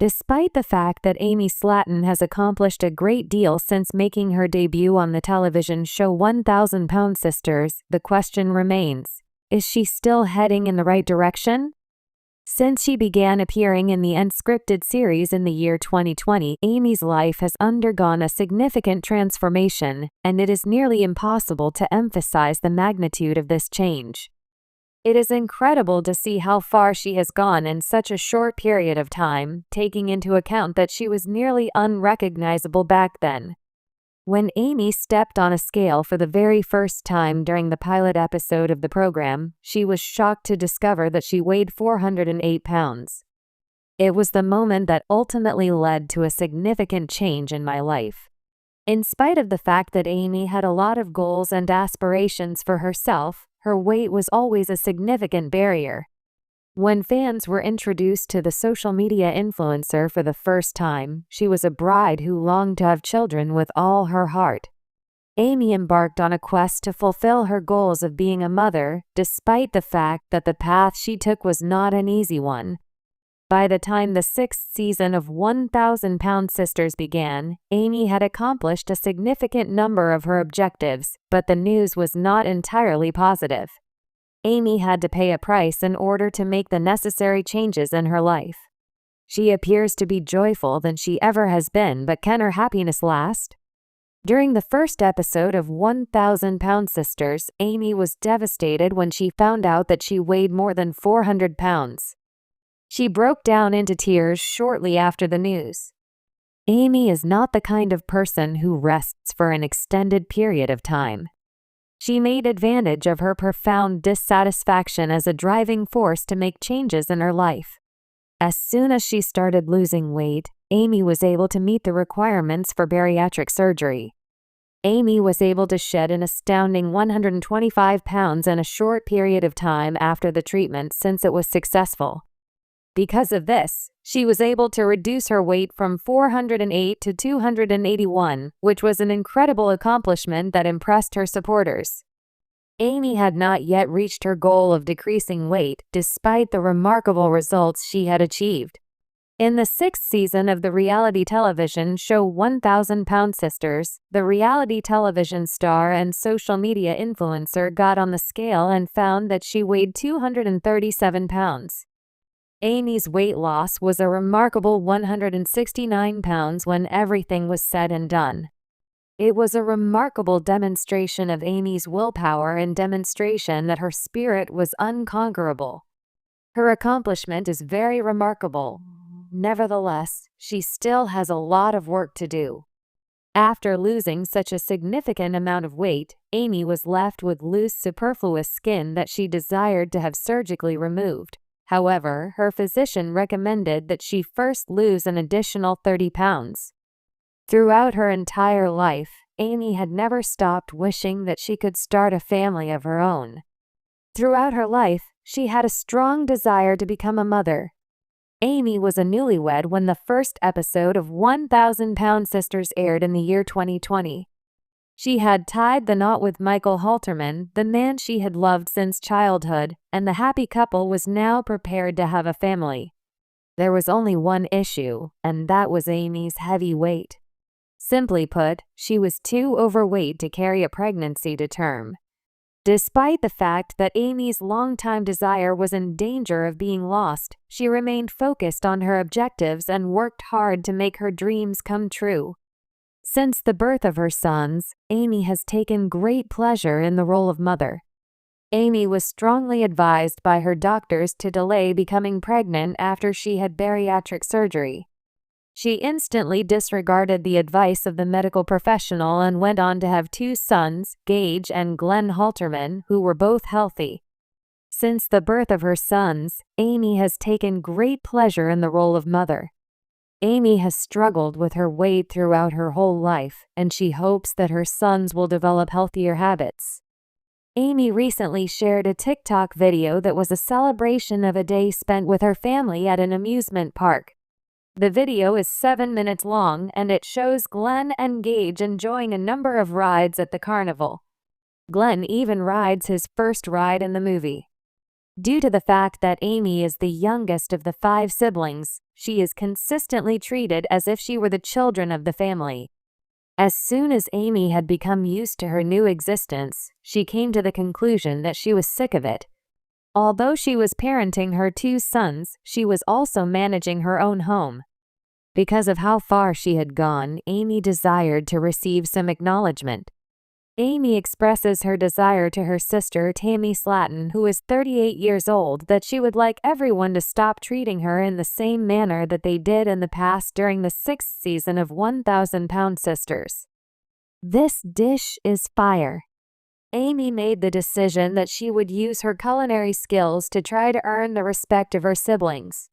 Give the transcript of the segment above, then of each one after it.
Despite the fact that Amy Slatton has accomplished a great deal since making her debut on the television show 1000 Pound Sisters, the question remains, is she still heading in the right direction? Since she began appearing in the unscripted series in the year 2020, Amy's life has undergone a significant transformation, and it is nearly impossible to emphasize the magnitude of this change. It is incredible to see how far she has gone in such a short period of time, taking into account that she was nearly unrecognizable back then. When Amy stepped on a scale for the very first time during the pilot episode of the program, she was shocked to discover that she weighed 408 pounds. It was the moment that ultimately led to a significant change in my life. In spite of the fact that Amy had a lot of goals and aspirations for herself, her weight was always a significant barrier. When fans were introduced to the social media influencer for the first time, she was a bride who longed to have children with all her heart. Amy embarked on a quest to fulfill her goals of being a mother, despite the fact that the path she took was not an easy one. By the time the 6th season of 1000 Pound Sisters began, Amy had accomplished a significant number of her objectives, but the news was not entirely positive. Amy had to pay a price in order to make the necessary changes in her life. She appears to be joyful than she ever has been, but can her happiness last? During the first episode of 1000 Pound Sisters, Amy was devastated when she found out that she weighed more than 400 pounds. She broke down into tears shortly after the news. Amy is not the kind of person who rests for an extended period of time. She made advantage of her profound dissatisfaction as a driving force to make changes in her life. As soon as she started losing weight, Amy was able to meet the requirements for bariatric surgery. Amy was able to shed an astounding 125 pounds in a short period of time after the treatment since it was successful. Because of this, she was able to reduce her weight from 408 to 281, which was an incredible accomplishment that impressed her supporters. Amy had not yet reached her goal of decreasing weight, despite the remarkable results she had achieved. In the 6th season of the reality television show 1000 Pound Sisters, the reality television star and social media influencer got on the scale and found that she weighed 237 pounds. Amy's weight loss was a remarkable 169 pounds when everything was said and done. It was a remarkable demonstration of Amy's willpower and demonstration that her spirit was unconquerable. Her accomplishment is very remarkable. Nevertheless, she still has a lot of work to do. After losing such a significant amount of weight, Amy was left with loose superfluous skin that she desired to have surgically removed. However, her physician recommended that she first lose an additional 30 pounds. Throughout her entire life, Amy had never stopped wishing that she could start a family of her own. Throughout her life, she had a strong desire to become a mother. Amy was a newlywed when the first episode of 1000 Pound Sisters aired in the year 2020. She had tied the knot with Michael Halterman, the man she had loved since childhood, and the happy couple was now prepared to have a family. There was only one issue, and that was Amy's heavy weight. Simply put, she was too overweight to carry a pregnancy to term. Despite the fact that Amy's longtime desire was in danger of being lost, she remained focused on her objectives and worked hard to make her dreams come true. Since the birth of her sons, Amy has taken great pleasure in the role of mother. Amy was strongly advised by her doctors to delay becoming pregnant after she had bariatric surgery. She instantly disregarded the advice of the medical professional and went on to have 2 sons, Gage and Glenn Halterman, who were both healthy. Since the birth of her sons, Amy has taken great pleasure in the role of mother. Amy has struggled with her weight throughout her whole life, and she hopes that her sons will develop healthier habits. Amy recently shared a TikTok video that was a celebration of a day spent with her family at an amusement park. The video is 7 minutes long, and it shows Glenn and Gage enjoying a number of rides at the carnival. Glenn even rides his first ride in the movie. Due to the fact that Amy is the youngest of the 5 siblings, she is consistently treated as if she were the children of the family. As soon as Amy had become used to her new existence, she came to the conclusion that she was sick of it. Although she was parenting her 2 sons, she was also managing her own home. Because of how far she had gone, Amy desired to receive some acknowledgement. Amy expresses her desire to her sister Tammy Slaton, who is 38 years old, that she would like everyone to stop treating her in the same manner that they did in the past during the 6th season of 1,000 Pound Sisters. This dish is fire. Amy made the decision that she would use her culinary skills to try to earn the respect of her siblings.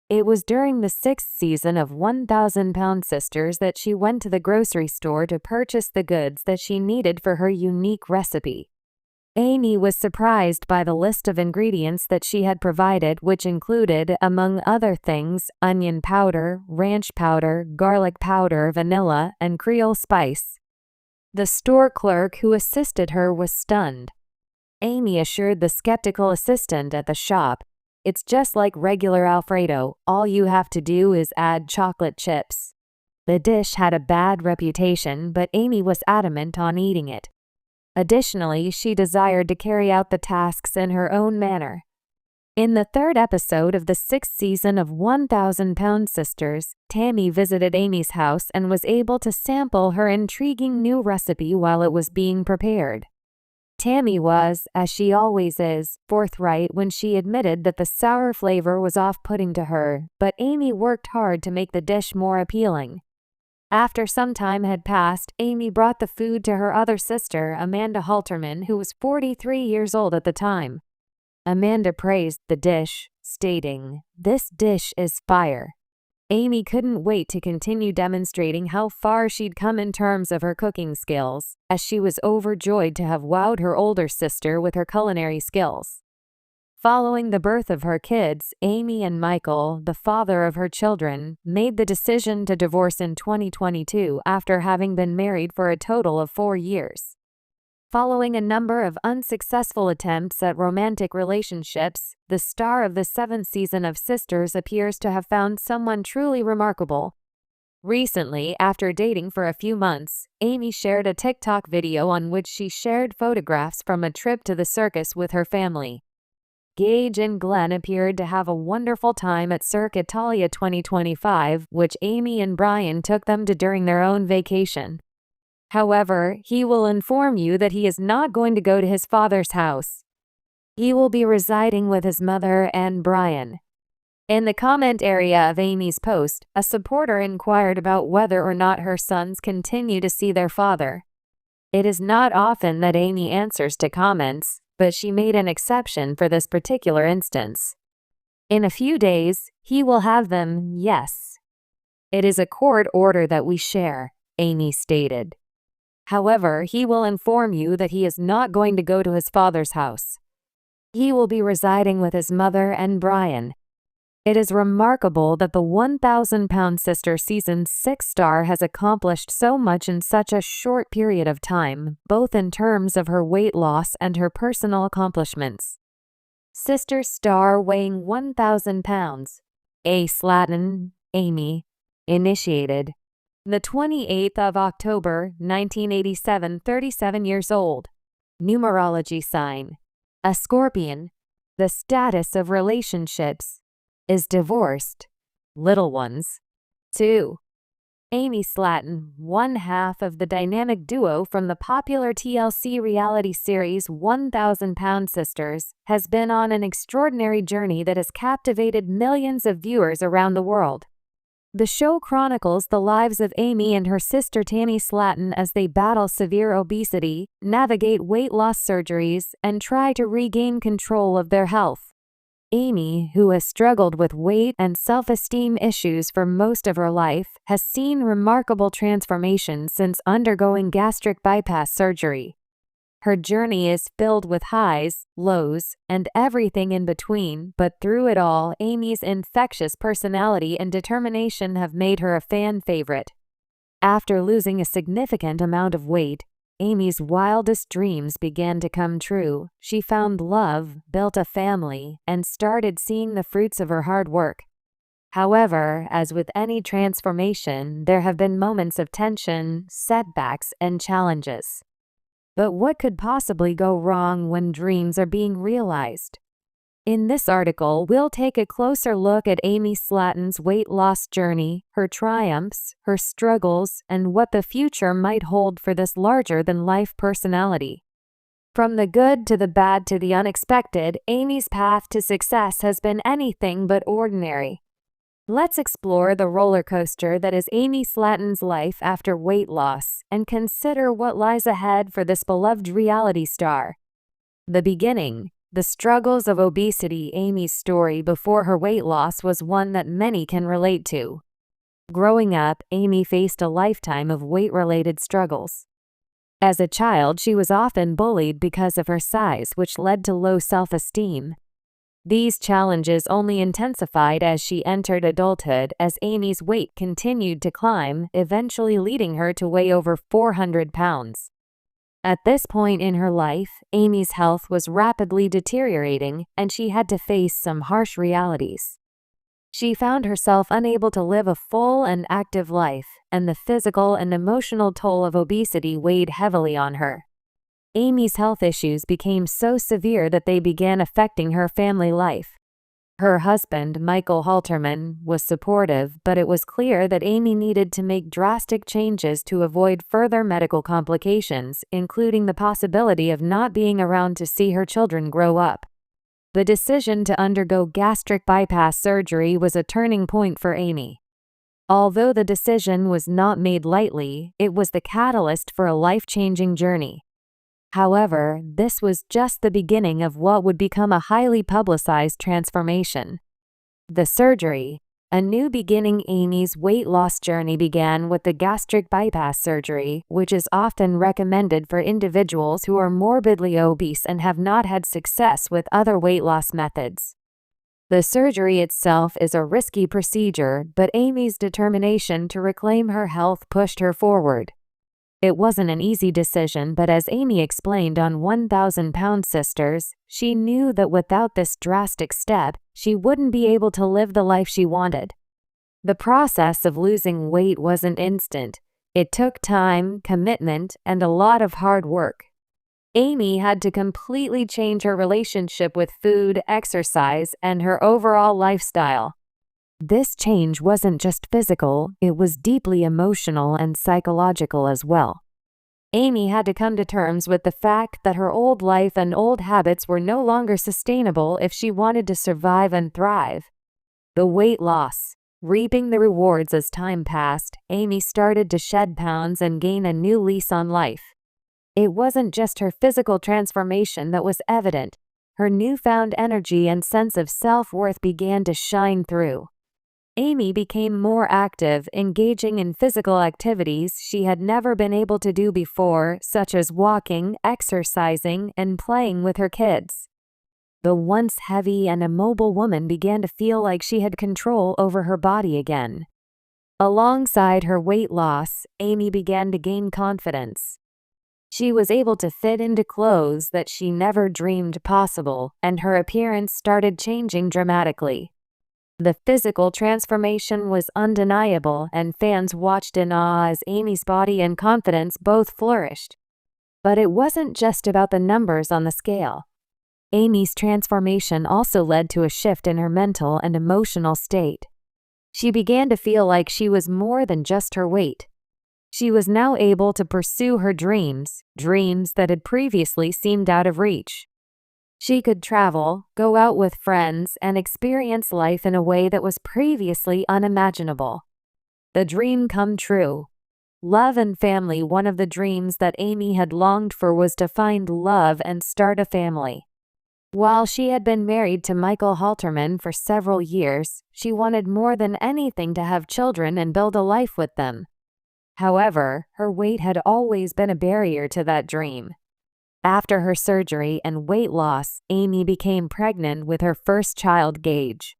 It was during the 6th season of 1,000 Pound Sisters that she went to the grocery store to purchase the goods that she needed for her unique recipe. Amy was surprised by the list of ingredients that she had provided, which included, among other things, onion powder, ranch powder, garlic powder, vanilla, and Creole spice. The store clerk who assisted her was stunned. Amy assured the skeptical assistant at the shop, "It's just like regular Alfredo, all you have to do is add chocolate chips." The dish had a bad reputation, but Amy was adamant on eating it. Additionally, she desired to carry out the tasks in her own manner. In the 3rd episode of the 6th season of 1,000 Pound Sisters, Tammy visited Amy's house and was able to sample her intriguing new recipe while it was being prepared. Tammy was, as she always is, forthright when she admitted that the sour flavor was off-putting to her, but Amy worked hard to make the dish more appealing. After some time had passed, Amy brought the food to her other sister, Amanda Halterman, who was 43 years old at the time. Amanda praised the dish, stating, "This dish is fire." Amy couldn't wait to continue demonstrating how far she'd come in terms of her cooking skills, as she was overjoyed to have wowed her older sister with her culinary skills. Following the birth of her kids, Amy and Michael, the father of her children, made the decision to divorce in 2022 after having been married for a total of 4 years. Following a number of unsuccessful attempts at romantic relationships, the star of the 7th season of Sisters appears to have found someone truly remarkable. Recently, after dating for a few months, Amy shared a TikTok video on which she shared photographs from a trip to the circus with her family. Gage and Glenn appeared to have a wonderful time at Cirque Italia 2025, which Amy and Brian took them to during their own vacation. However, he will inform you that he is not going to go to his father's house. He will be residing with his mother and Brian. In the comment area of Amy's post, a supporter inquired about whether or not her sons continue to see their father. It is not often that Amy answers to comments, but she made an exception for this particular instance. "In a few days, he will have them, yes. It is a court order that we share," Amy stated. However, he will inform you that he is not going to go to his father's house. He will be residing with his mother and Brian. It is remarkable that the 1,000 Pound Sister Season 6 star has accomplished so much in such a short period of time, both in terms of her weight loss and her personal accomplishments. Sister star weighing 1,000 pounds. A. Slaton, Amy. Initiated the 28th of October, 1987, 37 years old. Numerology sign: a Scorpion. The status of relationships: is divorced. Little ones. 2. Amy Slaton, one half of the dynamic duo from the popular TLC reality series 1,000 Pound Sisters, has been on an extraordinary journey that has captivated millions of viewers around the world. The show chronicles the lives of Amy and her sister Tammy Slaton as they battle severe obesity, navigate weight loss surgeries, and try to regain control of their health. Amy, who has struggled with weight and self-esteem issues for most of her life, has seen remarkable transformations since undergoing gastric bypass surgery. Her journey is filled with highs, lows, and everything in between, but through it all, Amy's infectious personality and determination have made her a fan favorite. After losing a significant amount of weight, Amy's wildest dreams began to come true. She found love, built a family, and started seeing the fruits of her hard work. However, as with any transformation, there have been moments of tension, setbacks, and challenges. But what could possibly go wrong when dreams are being realized? In this article, we'll take a closer look at Amy Slatton's weight loss journey, her triumphs, her struggles, and what the future might hold for this larger-than-life personality. From the good to the bad to the unexpected, Amy's path to success has been anything but ordinary. Let's explore the roller coaster that is Amy Slatton's life after weight loss and consider what lies ahead for this beloved reality star. The beginning. The struggles of obesity. Amy's story before her weight loss was one that many can relate to. Growing up, Amy faced a lifetime of weight-related struggles. As a child, she was often bullied because of her size, which led to low self-esteem. These challenges only intensified as she entered adulthood, as Amy's weight continued to climb, eventually leading her to weigh over 400 pounds. At this point in her life, Amy's health was rapidly deteriorating, and she had to face some harsh realities. She found herself unable to live a full and active life, and the physical and emotional toll of obesity weighed heavily on her. Amy's health issues became so severe that they began affecting her family life. Her husband, Michael Halterman, was supportive, but it was clear that Amy needed to make drastic changes to avoid further medical complications, including the possibility of not being around to see her children grow up. The decision to undergo gastric bypass surgery was a turning point for Amy. Although the decision was not made lightly, it was the catalyst for a life-changing journey. However, this was just the beginning of what would become a highly publicized transformation. The surgery. A new beginning. Amy's weight loss journey began with the gastric bypass surgery, which is often recommended for individuals who are morbidly obese and have not had success with other weight loss methods. The surgery itself is a risky procedure, but Amy's determination to reclaim her health pushed her forward. It wasn't an easy decision, but as Amy explained on 1,000 Pound Sisters, she knew that without this drastic step, she wouldn't be able to live the life she wanted. The process of losing weight wasn't instant. It took time, commitment, and a lot of hard work. Amy had to completely change her relationship with food, exercise, and her overall lifestyle. This change wasn't just physical, it was deeply emotional and psychological as well. Amy had to come to terms with the fact that her old life and old habits were no longer sustainable if she wanted to survive and thrive. The weight loss. Reaping the rewards as time passed, Amy started to shed pounds and gain a new lease on life. It wasn't just her physical transformation that was evident. Her newfound energy and sense of self-worth began to shine through. Amy became more active, engaging in physical activities she had never been able to do before, such as walking, exercising, and playing with her kids. The once heavy and immobile woman began to feel like she had control over her body again. Alongside her weight loss, Amy began to gain confidence. She was able to fit into clothes that she never dreamed possible, and her appearance started changing dramatically. The physical transformation was undeniable, and fans watched in awe as Amy's body and confidence both flourished. But it wasn't just about the numbers on the scale. Amy's transformation also led to a shift in her mental and emotional state. She began to feel like she was more than just her weight. She was now able to pursue her dreams that had previously seemed out of reach. She could travel, go out with friends, and experience life in a way that was previously unimaginable. The dream come true. Love and family. One of the dreams that Amy had longed for was to find love and start a family. While she had been married to Michael Halterman for several years, she wanted more than anything to have children and build a life with them. However, her weight had always been a barrier to that dream. After her surgery and weight loss, Amy became pregnant with her first child, Gage.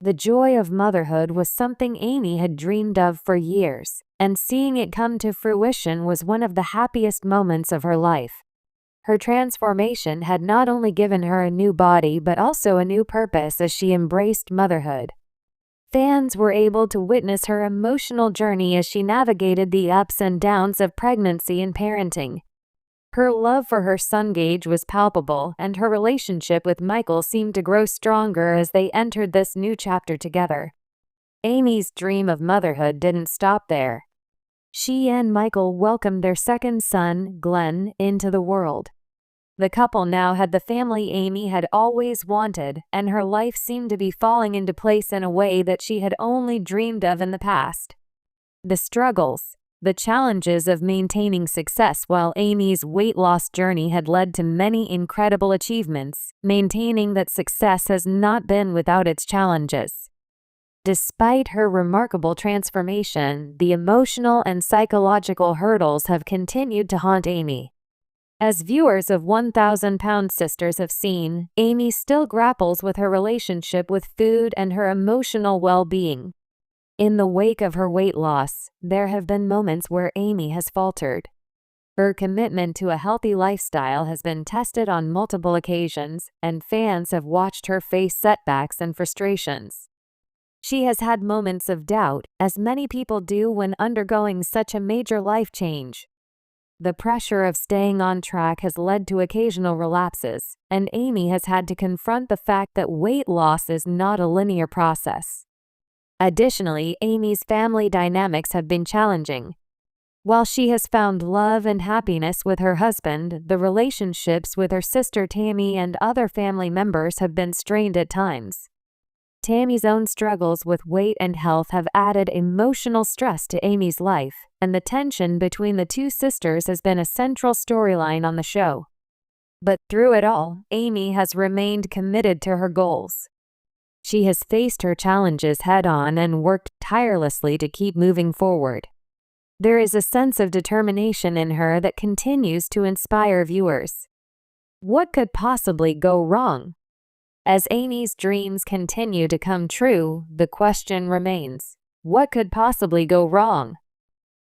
The joy of motherhood was something Amy had dreamed of for years, and seeing it come to fruition was one of the happiest moments of her life. Her transformation had not only given her a new body but also a new purpose as she embraced motherhood. Fans were able to witness her emotional journey as she navigated the ups and downs of pregnancy and parenting. Her love for her son Gage was palpable, and her relationship with Michael seemed to grow stronger as they entered this new chapter together. Amy's dream of motherhood didn't stop there. She and Michael welcomed their second son, Glenn, into the world. The couple now had the family Amy had always wanted, and her life seemed to be falling into place in a way that she had only dreamed of in the past. The struggles, the challenges of maintaining success while Amy's weight loss journey had led to many incredible achievements, maintaining that success has not been without its challenges. Despite her remarkable transformation, the emotional and psychological hurdles have continued to haunt Amy. As viewers of 1,000-Pound Sisters have seen, Amy still grapples with her relationship with food and her emotional well-being. In the wake of her weight loss, there have been moments where Amy has faltered. Her commitment to a healthy lifestyle has been tested on multiple occasions, and fans have watched her face setbacks and frustrations. She has had moments of doubt, as many people do when undergoing such a major life change. The pressure of staying on track has led to occasional relapses, and Amy has had to confront the fact that weight loss is not a linear process. Additionally, Amy's family dynamics have been challenging. While she has found love and happiness with her husband, the relationships with her sister Tammy and other family members have been strained at times. Tammy's own struggles with weight and health have added emotional stress to Amy's life, and the tension between the two sisters has been a central storyline on the show. But through it all, Amy has remained committed to her goals. She has faced her challenges head-on and worked tirelessly to keep moving forward. There is a sense of determination in her that continues to inspire viewers. What could possibly go wrong? As Amy's dreams continue to come true, the question remains, what could possibly go wrong?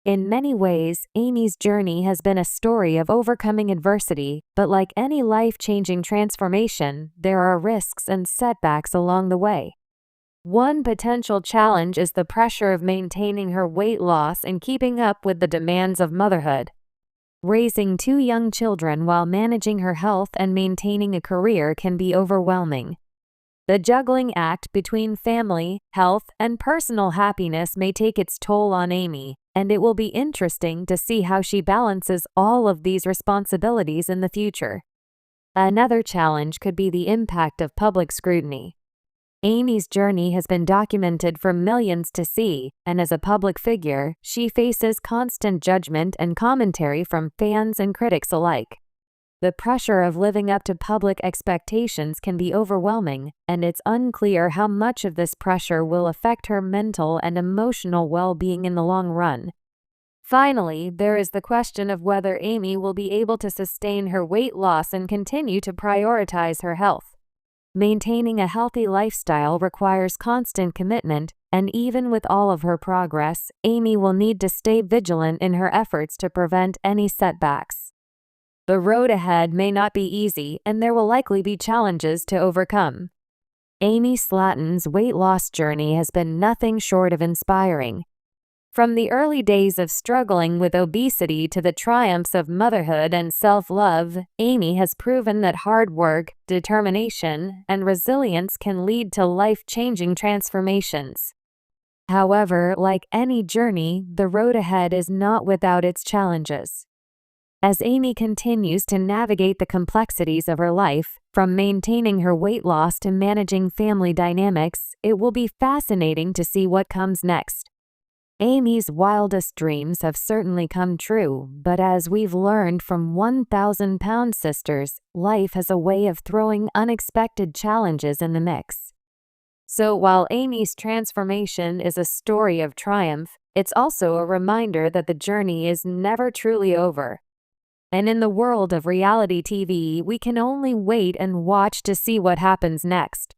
In many ways, Amy's journey has been a story of overcoming adversity, but like any life-changing transformation, there are risks and setbacks along the way. One potential challenge is the pressure of maintaining her weight loss and keeping up with the demands of motherhood. Raising two young children while managing her health and maintaining a career can be overwhelming. The juggling act between family, health, and personal happiness may take its toll on Amy, and it will be interesting to see how she balances all of these responsibilities in the future. Another challenge could be the impact of public scrutiny. Amy's journey has been documented for millions to see, and as a public figure, she faces constant judgment and commentary from fans and critics alike. The pressure of living up to public expectations can be overwhelming, and it's unclear how much of this pressure will affect her mental and emotional well-being in the long run. Finally, there is the question of whether Amy will be able to sustain her weight loss and continue to prioritize her health. Maintaining a healthy lifestyle requires constant commitment, and even with all of her progress, Amy will need to stay vigilant in her efforts to prevent any setbacks. The road ahead may not be easy, and there will likely be challenges to overcome. Amy Slatton's weight loss journey has been nothing short of inspiring. From the early days of struggling with obesity to the triumphs of motherhood and self-love, Amy has proven that hard work, determination, and resilience can lead to life-changing transformations. However, like any journey, the road ahead is not without its challenges. As Amy continues to navigate the complexities of her life, from maintaining her weight loss to managing family dynamics, it will be fascinating to see what comes next. Amy's wildest dreams have certainly come true, but as we've learned from 1,000-Pound Sisters, life has a way of throwing unexpected challenges in the mix. So while Amy's transformation is a story of triumph, it's also a reminder that the journey is never truly over. And in the world of reality TV, we can only wait and watch to see what happens next.